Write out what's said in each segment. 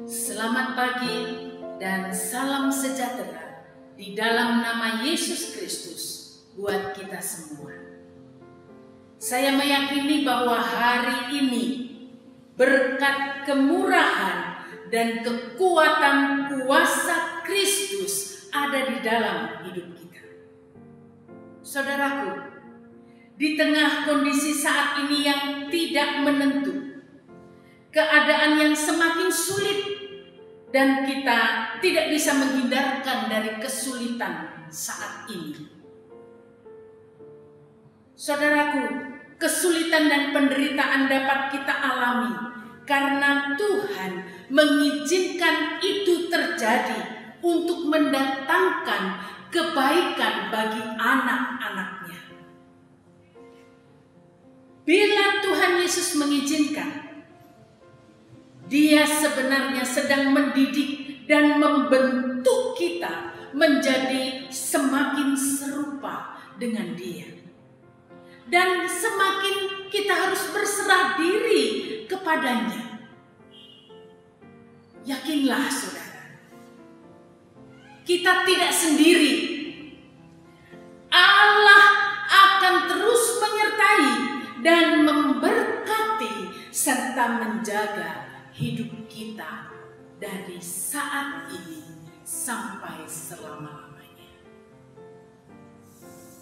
Selamat pagi dan salam sejahtera di dalam nama Yesus Kristus buat kita semua. Saya meyakini bahwa hari ini berkat kemurahan dan kekuatan kuasa Kristus ada di dalam hidup kita. Saudaraku, di tengah kondisi saat ini yang tidak menentu, keadaan yang semakin sulit, dan kita tidak bisa menghindarkan dari kesulitan saat ini. Saudaraku, kesulitan dan penderitaan dapat kita alami karena Tuhan mengizinkan itu terjadi untuk mendatangkan kebaikan bagi anak-anaknya. Bila Tuhan Yesus mengizinkan, Dia sebenarnya sedang mendidik dan membentuk kita menjadi semakin serupa dengan Dia. Dan semakin kita harus berserah diri kepadanya. Yakinlah saudara, kita tidak sendiri. Allah akan terus menyertai dan memberkati serta menjaga hidup kita dari saat ini sampai selama-lamanya.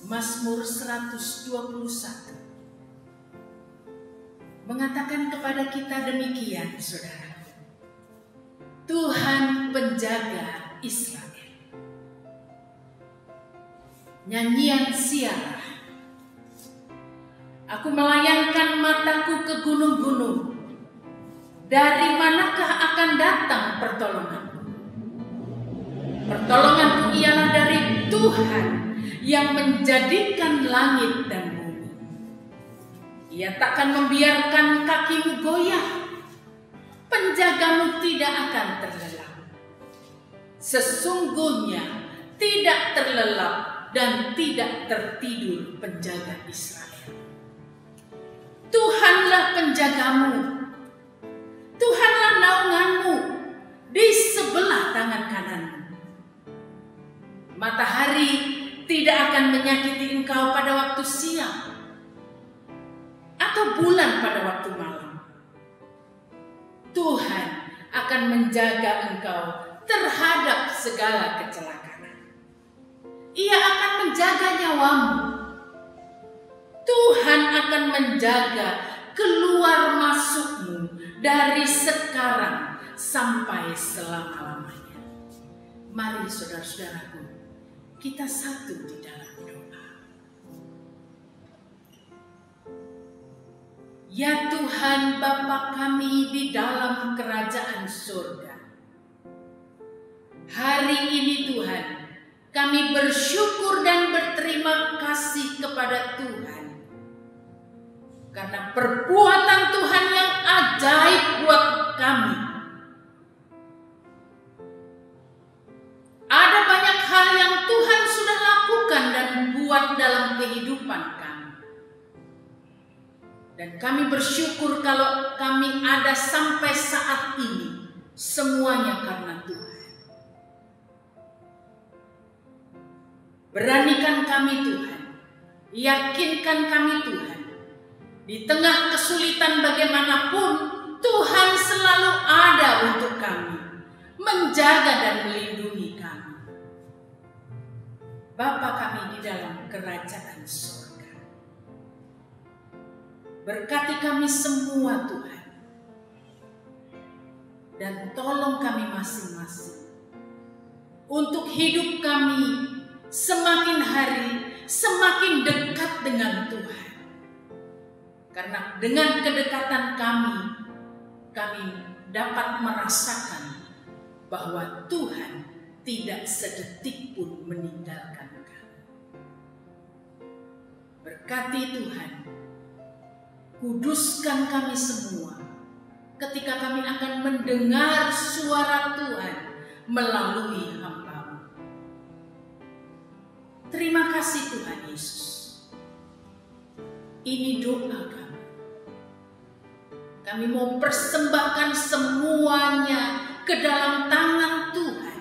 Mazmur 121 mengatakan kepada kita demikian, saudara. Tuhan penjaga Israel. Nyanyian Siarah. Aku melayangkan mataku ke gunung-gunung. Dari manakah akan datang pertolonganku? Pertolonganku ialah dari Tuhan yang menjadikan langit dan bumi. Ia takkan membiarkan kakimu goyah. Penjagamu tidak akan terlelap. Sesungguhnya tidak terlelap dan tidak tertidur penjaga Israel. Tuhanlah penjagamu. Tuhanlah naunganmu di sebelah tangan kananmu. Matahari tidak akan menyakiti engkau pada waktu siang, atau bulan pada waktu malam. Tuhan akan menjaga engkau terhadap segala kecelakaan. Ia akan menjaga nyawamu. Tuhan akan menjaga keluar masukmu dari sekarang sampai selama-lamanya. Mari saudara-saudaraku, kita satu di dalam doa. Ya Tuhan Bapa kami di dalam kerajaan surga, hari ini Tuhan, kami bersyukur dan berterima kasih kepada Tuhan karena perbuatan Tuhan yang ajaib buat kami. Ada banyak hal yang Tuhan sudah lakukan dan buat dalam kehidupan kami. Dan kami bersyukur kalau kami ada sampai saat ini, semuanya karena Tuhan. Beranikan kami Tuhan, yakinkan kami Tuhan, di tengah kesulitan bagaimanapun, Tuhan selalu ada untuk kami, menjaga dan melindungi kami. Bapa kami di dalam kerajaan surga, berkati kami semua Tuhan, dan tolong kami masing-masing untuk hidup kami semakin hari semakin dekat dengan Tuhan. Karena dengan kedekatan kami dapat merasakan bahwa Tuhan tidak sedetik pun meninggalkan kami. Berkati Tuhan, kuduskan kami semua ketika kami akan mendengar suara Tuhan melalui hamba-Mu. Terima kasih Tuhan Yesus. Ini doa kami. Kami mau persembahkan semuanya ke dalam tangan Tuhan.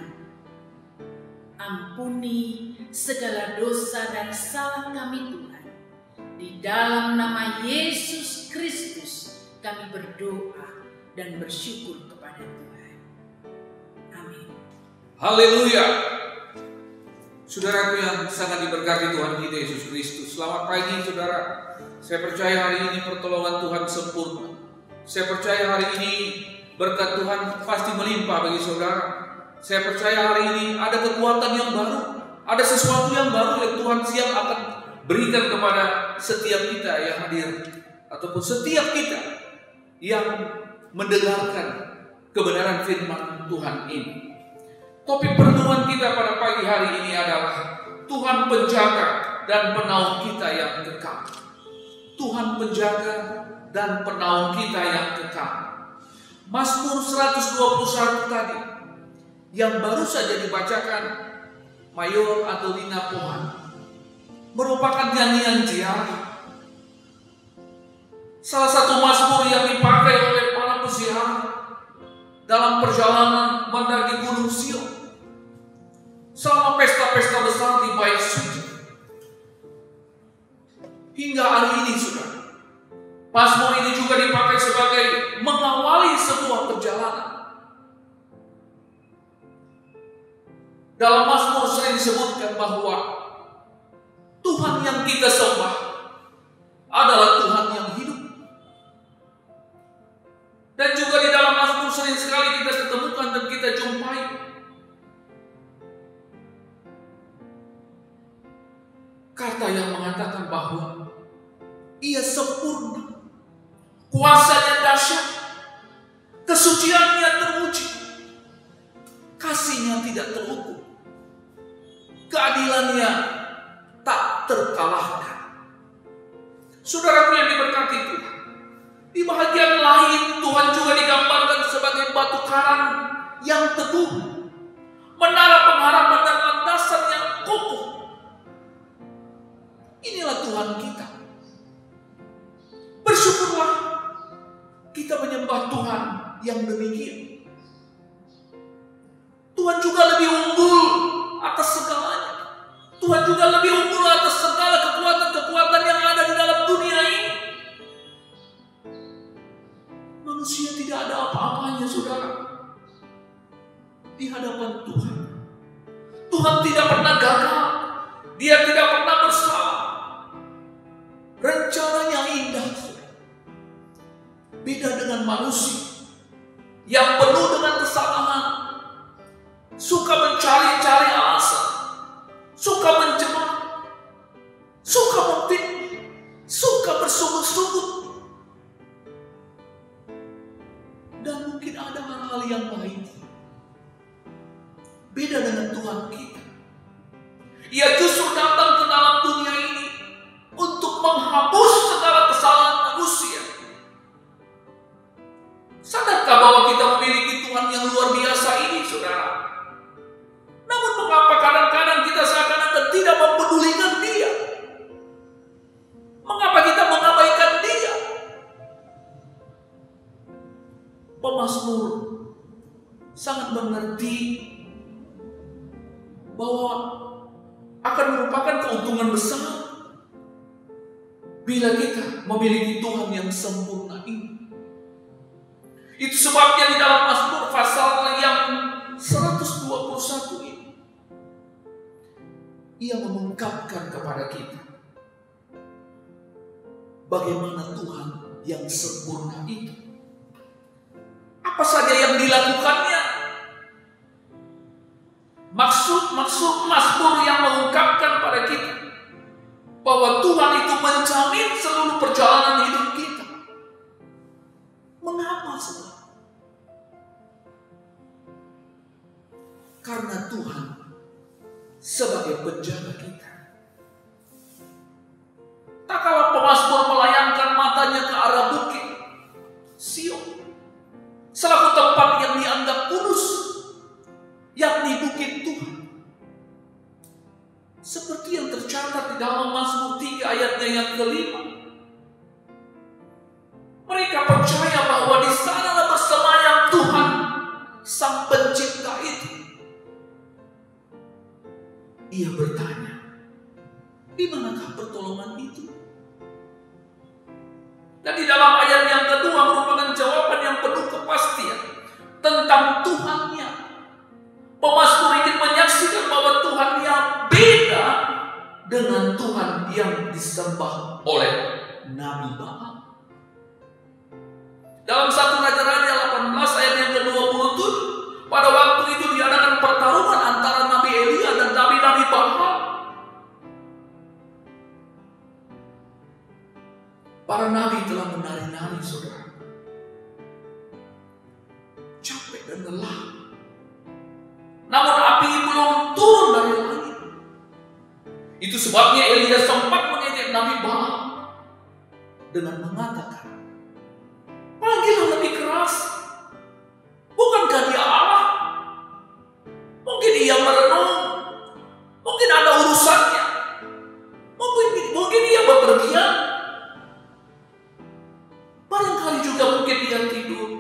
Ampuni segala dosa dan salah kami Tuhan. Di dalam nama Yesus Kristus kami berdoa dan bersyukur kepada Tuhan. Amin. Haleluya. Saudaraku yang sangat diberkati Tuhan kita Yesus Kristus, selamat pagi saudara. Saya percaya hari ini pertolongan Tuhan sempurna. Saya percaya hari ini berkat Tuhan pasti melimpah bagi saudara. Saya percaya hari ini ada kekuatan yang baru, ada sesuatu yang baru yang Tuhan siap akan berikan kepada setiap kita yang hadir, ataupun setiap kita yang mendengarkan kebenaran firman Tuhan ini. Topik perenungan kita pada pagi hari ini adalah Tuhan penjaga dan penaung kita yang kekal. Tuhan penjaga dan penaung kita yang kekal. Mazmur 121 tadi yang baru saja dibacakan Mayor Adolina Pohan merupakan nyanyian ziarah. Salah satu mazmur yang dipakai oleh para peziarah dalam perjalanan mendaki Gunung Sion selama pesta-pesta besar di Bait Suci. Hingga hari ini saudara, mazmur ini juga dipakai sebagai mengawali sebuah perjalanan. Dalam mazmur sering disebutkan bahwa Tuhan yang kita sembah adalah Tuhan yang hidup. Dan juga di dalam mazmur sering sekali kita ketemukan dan kita jumpai kata yang mengatakan bahwa Ia sempurna, kuasanya dahsyat, kesuciannya teruji, kasihnya tidak terukur, keadilannya tak terkalahkan. Saudaraku yang diberkati Tuhan, di bahagian lain Tuhan juga digambarkan sebagai batu karang yang teguh, menara pengharapan dan landasan yang kokoh. Inilah Tuhan kita. Bersyukurlah kita menyembah Tuhan yang demikian. Tuhan juga lebih unggul atas segalanya. Tuhan juga lebih unggul atas segala kekuatan-kekuatan yang ada di dalam dunia ini. Manusia tidak ada apa-apanya saudara di hadapan Tuhan. Tuhan tidak pernah gagal. Dia tidak pernah bersalah. Rencananya indah. Beda dengan manusia yang penuh dengan kesalahan, suka mencari-cari alasan, suka menjebak, suka memfitnah, suka bersungut-sungut, dan mungkin ada hal-hal yang lain. Beda dengan Tuhan kita. Ia justru datang ke dalam dunia ini untuk menghapus segala kesalahan manusia. Sadarkah bahwa kita memiliki Tuhan yang luar biasa ini, saudara? Namun mengapa kadang-kadang kita seakan-akan tidak mempedulikan Dia? Mengapa kita mengabaikan Dia? Pemazmur sangat mengerti bahwa akan merupakan keuntungan besar bila kita memiliki Tuhan yang sempurna ini. Itu sebabnya di dalam Mazmur pasal yang 121 ini, Ia mengungkapkan kepada kita bagaimana Tuhan yang sempurna itu. Apa saja yang dilakukannya? Maksud Mazmur yang mengungkapkan pada kita bahwa Tuhan itu menjamin seluruh perjalanan hidup kita. Mengapa saudara? Karena Tuhan sebagai penjaga kita. Tak kalah pemazmur melayangkan matanya ke arah bukit Sion, selaku tempat yang dianggap kudus, yakni bukit Tuhan. Seperti yang tercatat di dalam Mazmur 3 ayatnya yang kelima. Mereka percaya bahwa di sanalah bersemayam Tuhan, Sang ia bertanya, di manakah pertolongan itu? Dan di dalam ayat yang kedua merupakan jawaban yang penuh kepastian tentang Tuhannya. Pemazmur ingin menyaksikan bahwa Tuhannya beda dengan Tuhan yang disembah oleh Nabi Baal. Dalam 1 Raja-Raja 18 ayat yang ke-27, pada waktu itu diadakan pertarungan antara Nabi Elia dan Nabi Baal. Para nabi telah menari-nari, saudara. Capek dan lelah. Namun api belum turun dari langit. Itu sebabnya Elia sempat mengejek Nabi Baal dengan mengatakan, panggillah lebih keras. Bukankah dia Allah? Mungkin ia merenung. Mungkin ada urusannya. Mungkin ia bepergian. Barangkali juga mungkin dia tidur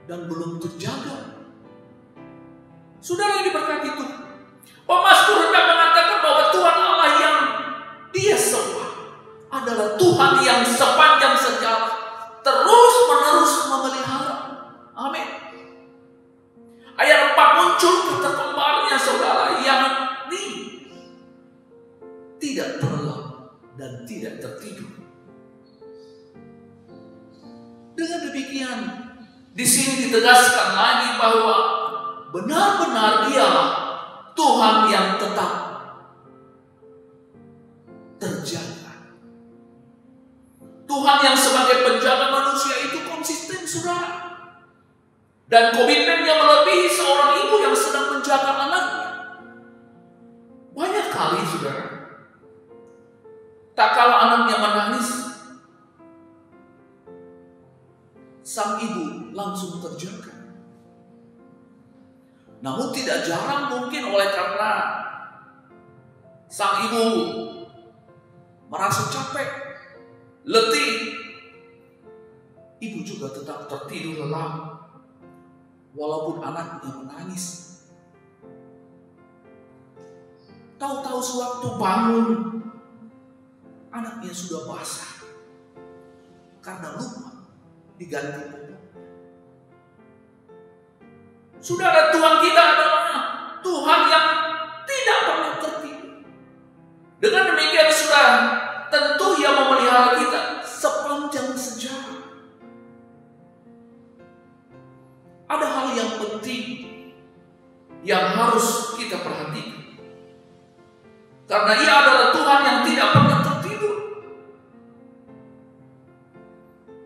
dan belum terjaga. Saudara yang diberkati Tuhan, pemazmur hendak mengatakan bahwa Tuhan Allah yang dia sembah adalah Tuhan yang sepanjang sejarah terus-menerus memelihara. Amin. Ayat 4 muncul kata kembarnya, saudara, yang ini tidak terlelap dan tidak tertidur. Dengan demikian, di sini ditegaskan lagi bahwa benar-benar dialah Tuhan yang tetap terjaga. Tuhan yang sebagai penjaga manusia itu konsisten, saudara. Dan komitmennya melebihi seorang ibu yang sedang menjaga anaknya. Banyak kali, saudara, tak kala anaknya menangis, sang ibu langsung terjaga. Namun tidak jarang mungkin oleh karena sang ibu merasa capek, letih, ibu juga tetap tertidur lelap walaupun anaknya menangis. Tahu-tahu sewaktu bangun, anaknya sudah basah karena lupa diganti popok. Saudara, Tuhan kita adalah Tuhan yang tidak pernah tertidur. Dengan demikian, saudara, tentu Ia memelihara kita sepanjang sejarah. Ada hal yang penting yang harus kita perhatikan, karena Ia adalah Tuhan yang tidak pernah tertidur.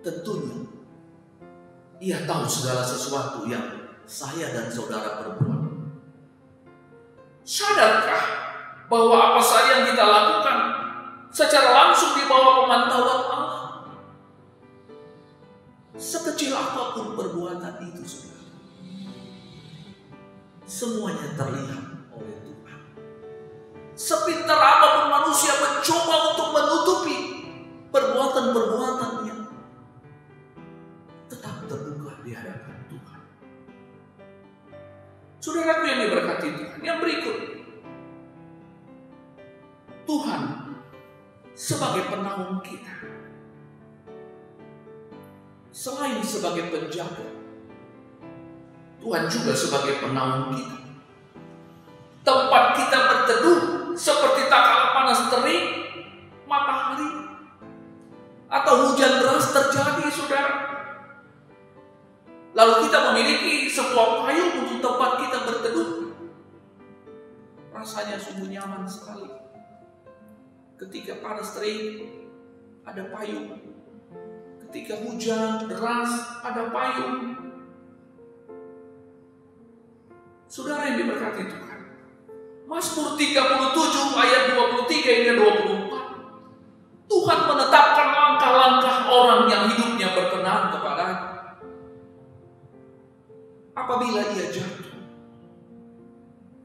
Tentunya Ia tahu segala sesuatu yang saya dan saudara perbuat. Sadarkah bahwa apa saja yang kita lakukan secara langsung di bawah pemantauan Allah? Sekecil apapun perbuatan itu, saudara, semuanya terlihat oleh Tuhan. Sepintar apapun manusia mencoba untuk menutupi perbuatan-perbuatannya, tetap terbuka di hadapan Tuhan. Saudaraku yang diberkati Tuhan, yang berikut, Tuhan sebagai penaung kita, selain sebagai penjaga, Tuhan juga sebagai penaung kita. Tempat kita berteduh seperti tak kala panas terik, matahari, atau hujan deras terjadi, saudara. Lalu kita memiliki sebuah payung untuk tempat kita berteduh. Rasanya sungguh nyaman sekali. Ketika panas terik, ada payung. Ketika hujan deras, ada payung. Saudara yang diberkati Tuhan, Mazmur 37 ayat 23 hingga 24, Tuhan menetapkan langkah-langkah orang yang hidupnya berkenan kepadanya. Apabila ia jatuh,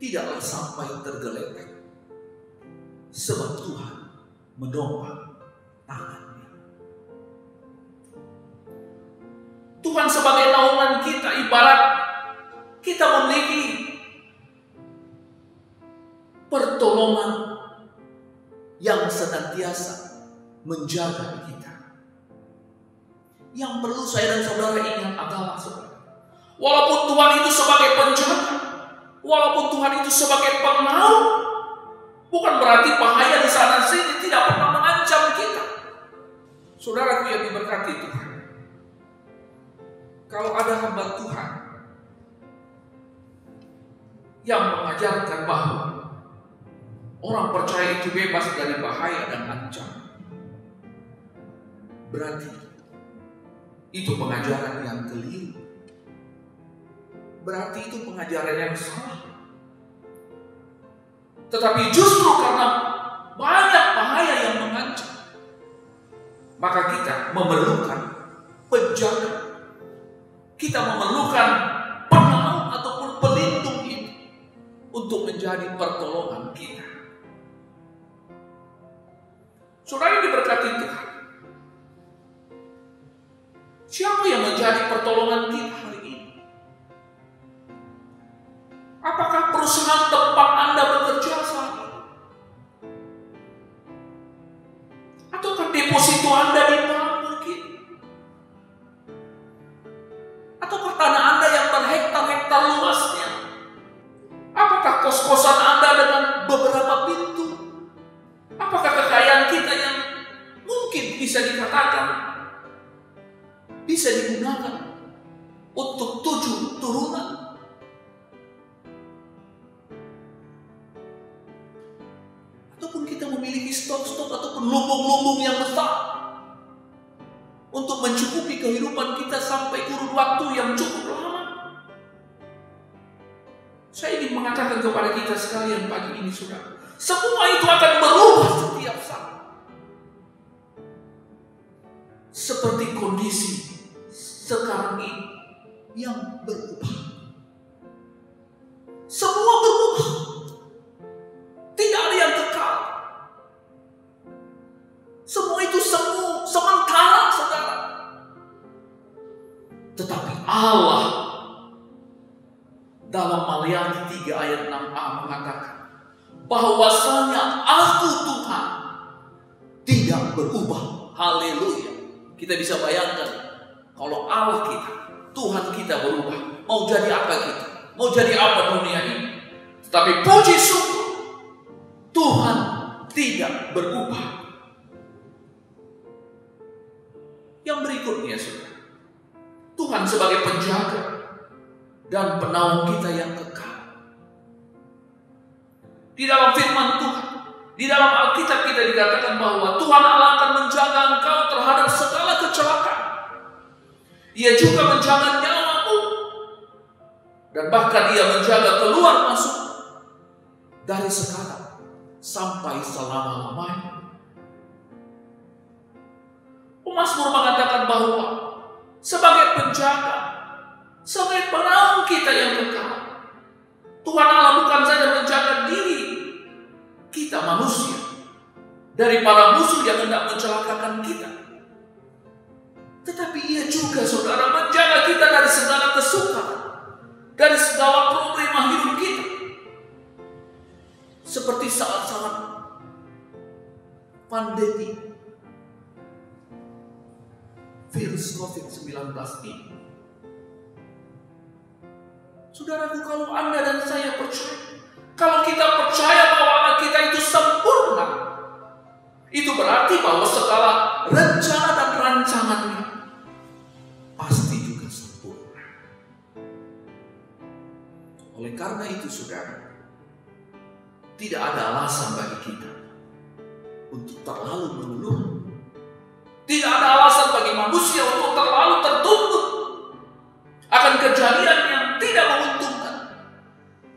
tidaklah sampai tergeletak, sebab Tuhan menopang tangannya. Tuhan sebagai naungan kita, ibarat kita memiliki pertolongan yang senantiasa menjaga kita. Yang perlu saya dan saudara ingat adalah, walaupun Tuhan itu sebagai penjaga, walaupun Tuhan itu sebagai penolong, bukan berarti bahaya di sana sini tidak pernah mengancam kita. Saudaraku yang diberkati Tuhan, kalau ada hamba Tuhan yang mengajarkan bahwa orang percaya itu bebas dari bahaya dan ancaman, berarti itu pengajaran yang keliru. Berarti itu pengajaran yang salah. Tetapi justru karena banyak bahaya yang mengancam, maka kita memerlukan penjaga. Kita memerlukan penolong ataupun pelindung itu untuk menjadi pertolongan kita. Saudara yang diberkati Tuhan, siapa yang menjadi pertolongan kita hari ini? Apakah perusahaan tempat Anda bekerja saat ini? Ataukah deposito Anda di bank mungkin? Ataukah tanah Anda yang berhektar-hektar luasnya? Apakah kos-kosan Anda dengan beberapa pintu? Apakah kekayaan kita yang mungkin bisa dikatakan bisa digunakan untuk 7 turunan? Ataupun kita memiliki stok-stok ataupun lumbung-lumbung yang besar untuk mencukupi kehidupan kita sampai kurun waktu yang cukup lama? Saya ingin mengatakan kepada kita sekalian pagi ini, saudara, semua itu akan berubah setiap saat. Seperti kondisi sekarang ini yang berubah. Semua berubah. Tidak ada yang kekal. Semua itu sementara, saudara. Tetapi Allah dalam Maliaki 3 ayat 6a mengatakan bahwasanya Aku Tuhan tidak berubah. Haleluya. Kita bisa bayangkan kalau Allah kita, Tuhan kita berubah, mau jadi apa kita? Mau jadi apa dunia ini? Tetapi puji syukur, Tuhan tidak berubah. Yang berikutnya, saudara, Tuhan sebagai penjaga dan penaung kita yang kekal. Di dalam firman Tuhan, di dalam Alkitab kita dikatakan bahwa Tuhan Allah akan menjaga engkau terhadap segala kecelakaan. Ia juga menjaga nyawamu. Dan bahkan Ia menjaga keluar masuk dari sekarang sampai selama-lamanya. Mazmur mengatakan bahwa sebagai penjaga, sebagai penaung kita yang kekal, Tuhan Allah bukan saja menjaga diri kita manusia dari para musuh yang hendak mencelakakan kita, tetapi Ia juga, saudara, menjaga kita dari segala kesukaran, dari segala problema hidup kita. Seperti saat-saat pandemi virus COVID-19 ini. Saudaraku, kalau Anda dan saya percaya, kalau kita percaya bahwa Allah kita itu sempurna, itu berarti bahwa segala rencana dan rancangannya pasti juga sempurna. Oleh karena itu, saudara, tidak ada alasan bagi kita untuk terlalu mengeluh. Tidak ada alasan bagi manusia untuk terlalu tertuntut akan kejadian yang tidak menguntungkan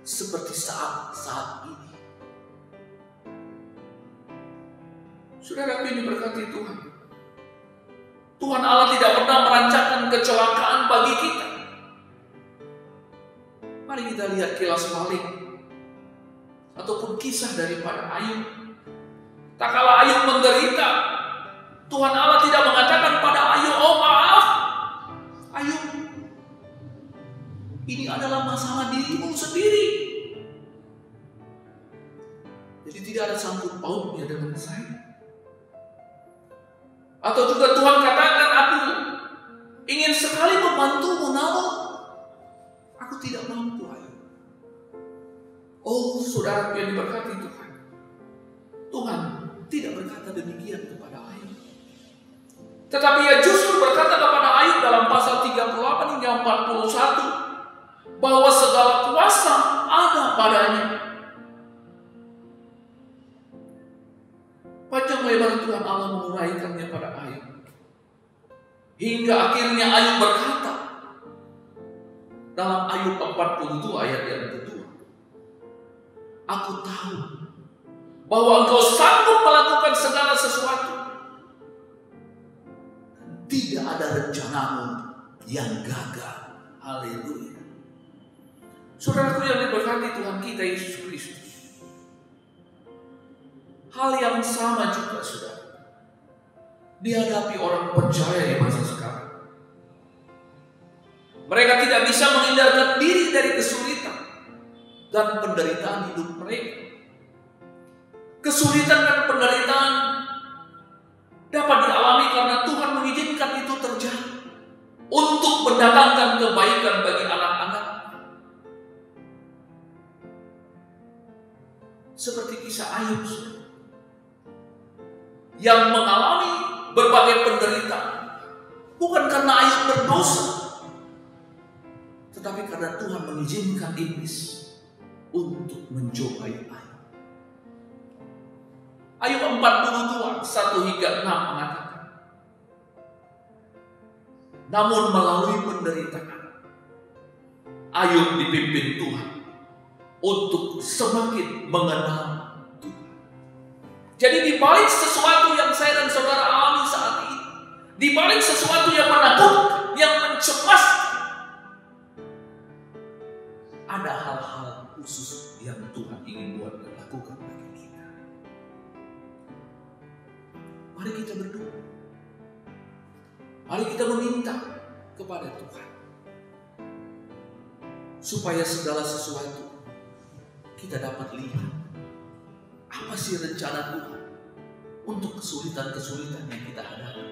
seperti saat ini. Saudara ini berkati Tuhan. Tuhan Allah tidak pernah merancangkan kecelakaan bagi kita. Mari kita lihat kilas balik ataupun kisah daripada Ayub. Tak kala Ayub menderita, Tuhan Allah tidak mengatakan pada Ayub, "Oh maaf, Ayub, ini adalah masalah dirimu sendiri." Atau juga Tuhan katakan, aku ingin sekali membantumu, namun aku tidak mampu, Ayub. Oh, saudara yang diberkati Tuhan, Tuhan tidak berkata demikian kepada Ayub. Tetapi ia justru berkata kepada Ayub dalam pasal 38 hingga 41 bahwa segala kuasa ada padanya. Panjang lebar Tuhan Allah menguraikannya pada Ayub, hingga akhirnya Ayub berkata dalam Ayub 42 ayat yang kedua, aku tahu bahwa engkau sanggup melakukan segala sesuatu. Tidak ada rencanamu yang gagal. Haleluya. Saudaraku yang diberkati Tuhan kita Yesus Kristus, hal yang sama juga saudara dihadapi orang percaya di masa sekarang. Mereka tidak bisa menghindarkan diri dari kesulitan dan penderitaan hidup mereka. Kesulitan dan penderitaan dapat dialami karena Tuhan mengizinkan itu terjadi untuk mendatangkan kebaikan bagi anak-anak. Seperti kisah Ayub yang mengalami berbagai penderitaan, bukan karena Ayub berdosa, tetapi karena Tuhan mengizinkan iblis untuk mencobai Ayub. Ayub 42, 1 hingga 6 mengatakan, namun melalui penderitaan, Ayub dipimpin Tuhan untuk semakin mengenal Tuhan. Jadi di balik sesuatu yang saya dan saudara alami saat ini, di balik sesuatu yang menakutkan, yang mencemaskan, ada hal-hal khusus yang Tuhan ingin buat dan lakukan bagi kita. Mari kita berdoa. Mari kita meminta kepada Tuhan supaya segala sesuatu kita dapat lihat apa sih rencana Tuhan untuk kesulitan-kesulitan yang kita hadapi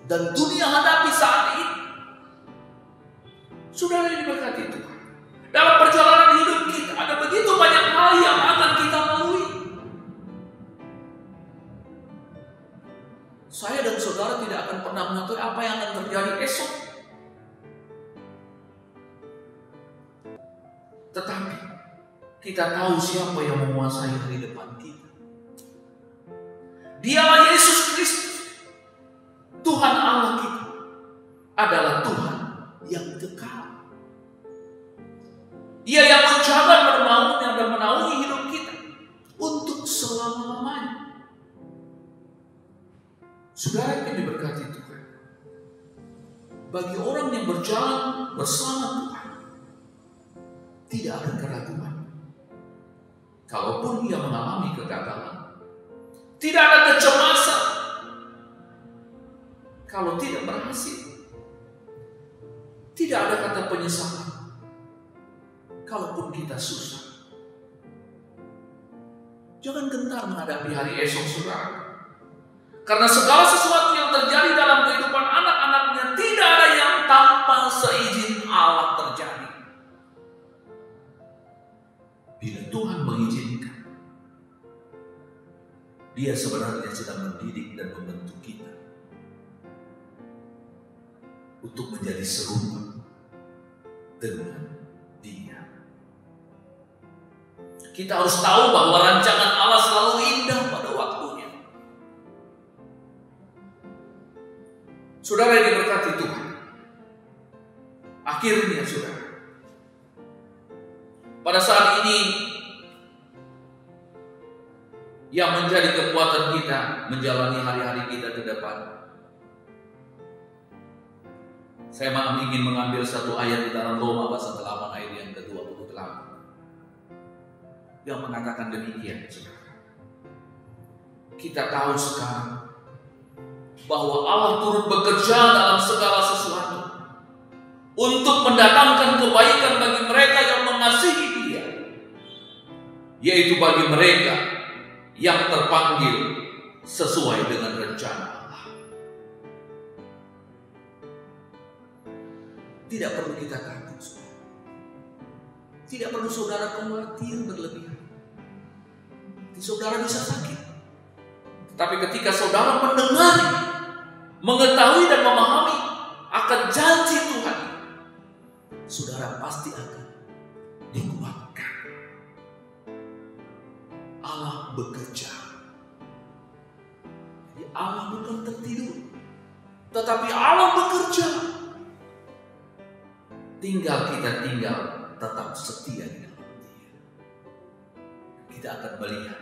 dan dunia hadapi saat ini. Saudara yang diberkati Tuhan, dalam perjalanan hidup kita ada begitu banyak hal yang akan kita lalui. Saya dan saudara tidak akan pernah mengetahui apa yang akan terjadi esok. Tetapi kita tahu siapa yang menguasai hari depan kita. Dialah Yesus Kristus, Tuhan Allah kita, adalah Tuhan yang kekal. Ia yang menjaga, dan menaungi hidup kita untuk selama-lamanya. Saudara yang diberkati Tuhan, bagi orang yang berjalan bersama Tuhan, tidak ada keraguan. Kalaupun ia mengalami kegagalan, tidak ada kecemasan. Kalau tidak berhasil, tidak ada kata penyesalan. Kalaupun kita susah, jangan gentar menghadapi hari esok, saudara. Karena segala sesuatu yang terjadi dalam kehidupan anak-anaknya tidak ada yang tanpa seizin Allah terjadi. Bila Tuhan mengizinkan, Dia sebenarnya sedang mendidik dan membentuk kita untuk menjadi serupa dengan Dia. Kita harus tahu bahwa rancangan Allah selalu indah pada waktunya. Saudara yang diberkati Tuhan, akhirnya saudara, pada saat ini yang menjadi kekuatan kita menjalani hari-hari kita ke depan, saya ingin mengambil satu ayat di dalam Roma pasal 8 ayat yang ke-28 yang mengatakan demikian. Kita tahu sekarang bahwa Allah turut bekerja dalam segala sesuatu untuk mendatangkan kebaikan bagi mereka yang mengasihi Dia, yaitu bagi mereka yang terpanggil sesuai dengan rencana Allah. tidak perlu kita takut. Tidak perlu saudara khawatir berlebihan. Saudara bisa sakit. Tapi ketika saudara mendengar, mengetahui dan memahami akan janji Tuhan, saudara pasti akan dikuatkan. Allah bekerja. Jadi Allah bukan tertidur, tetapi Allah bekerja. Tinggal kita tetap setia di dalam Dia. Kita akan melihat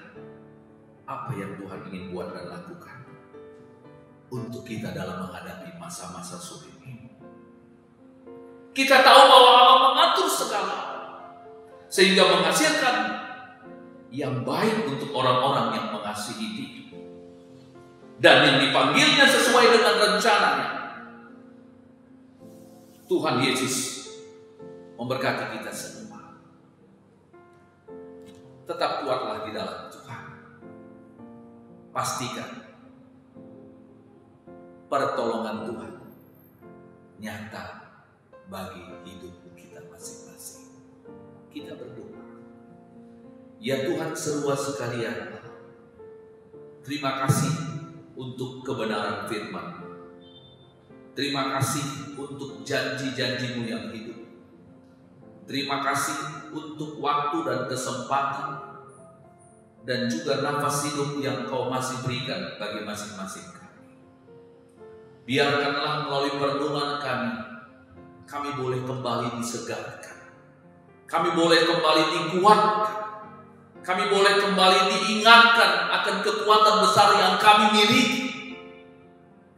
apa yang Tuhan ingin buat dan lakukan untuk kita dalam menghadapi masa-masa sulit ini. Kita tahu bahwa Allah mengatur segala, sehingga menghasilkan yang baik untuk orang-orang yang mengasihi Dia dan yang dipanggilnya sesuai dengan rencananya. Tuhan Yesus memberkati kita semua. Tetap kuatlah di dalam Tuhan. Pastikan pertolongan Tuhan nyata bagi hidup kita masing-masing. Kita berdoa. Ya Tuhan seluas sekalian, terima kasih untuk kebenaran firman. Terima kasih untuk janji-janji-Mu yang hidup. Terima kasih untuk waktu dan kesempatan dan juga nafas hidup yang Kau masih berikan bagi masing-masing kami. Biarkanlah melalui perenungan kami boleh kembali disegarkan. Kami boleh kembali dikuatkan. Kami boleh kembali diingatkan akan kekuatan besar yang kami miliki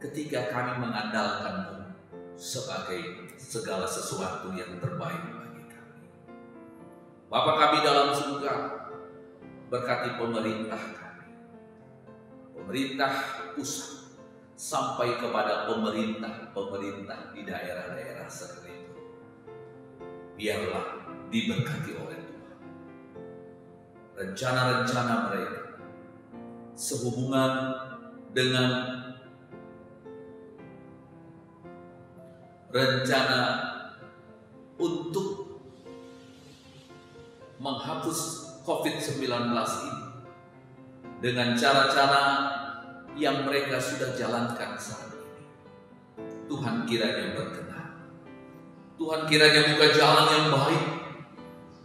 ketika kami mengandalkan-Mu sebagai segala sesuatu yang terbaik bagi kami. Bapa kami dalam surga, berkati pemerintah kami, pemerintah pusat sampai kepada pemerintah di daerah-daerah sekelilingnya. Biarlah diberkati oleh Tuhan. Rencana-rencana mereka sehubungan dengan rencana untuk menghapus COVID-19 ini dengan cara-cara yang mereka sudah jalankan saat ini. Tuhan kiranya berkenan. Tuhan kiranya buka jalan yang baik.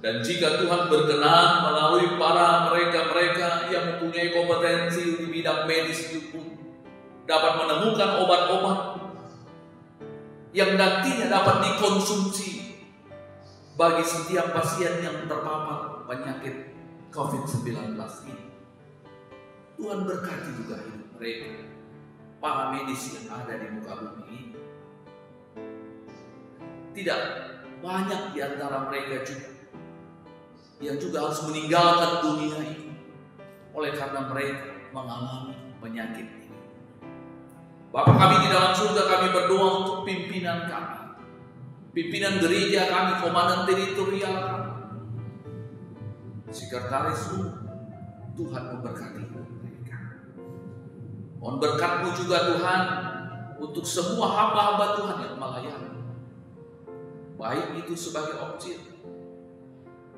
Dan jika Tuhan berkenan melalui para mereka-mereka yang mempunyai kompetensi di bidang medis itu pun dapat menemukan obat-obat yang nantinya dapat dikonsumsi bagi setiap pasien yang terpapar penyakit COVID-19 ini. Tuhan berkati juga hidup mereka, para medis yang ada di muka bumi ini. Tidak banyak di antara mereka juga yang juga harus meninggalkan dunia ini oleh karena mereka mengalami penyakit ini. Bapa kami di dalam surga, kami berdoa untuk pimpinan kami, pimpinan gereja kami, komandan teritorial kami, sekretaris umum. Tuhan memberkati mereka. Mohon berkat-Mu juga Tuhan untuk semua hamba-hamba Tuhan yang melayani, baik itu sebagai objek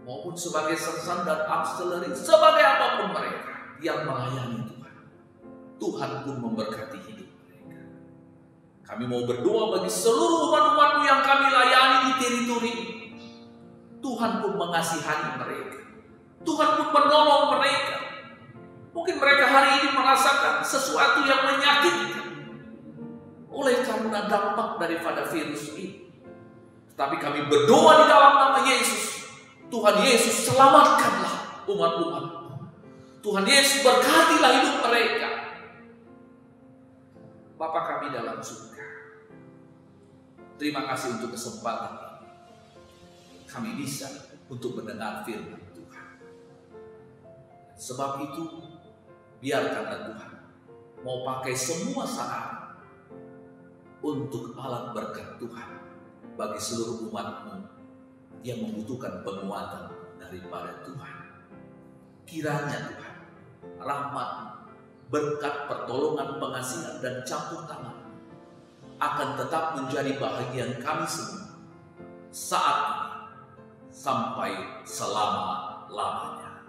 maupun sebagai sersan dan auxiliary, sebagai apapun mereka yang melayani Tuhan. Tuhan pun memberkati hidup mereka. Kami mau berdoa bagi seluruh umat-umat-Mu yang kami layani di teritori ini. Tuhan pun mengasihani mereka. Tuhan pun menolong mereka. Mungkin mereka hari ini merasakan sesuatu yang menyakitkan oleh karena dampak daripada virus ini. Tetapi kami berdoa di dalam nama Yesus. Tuhan Yesus selamatkanlah umat-umat. Tuhan Yesus berkatilah hidup mereka. Bapa kami dalam surga, terima kasih untuk kesempatan kami bisa untuk mendengar firman Tuhan. Sebab itu, biarkanlah Tuhan mau pakai semua saat untuk alat berkat Tuhan bagi seluruh umat-Mu yang membutuhkan penguatan daripada Tuhan. Kiranya Tuhan, rahmat, berkat, pertolongan, pengasihan, dan campur tangan akan tetap menjadi bahagian kami semua saat ini, sampai selama-lamanya.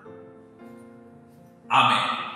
Amin.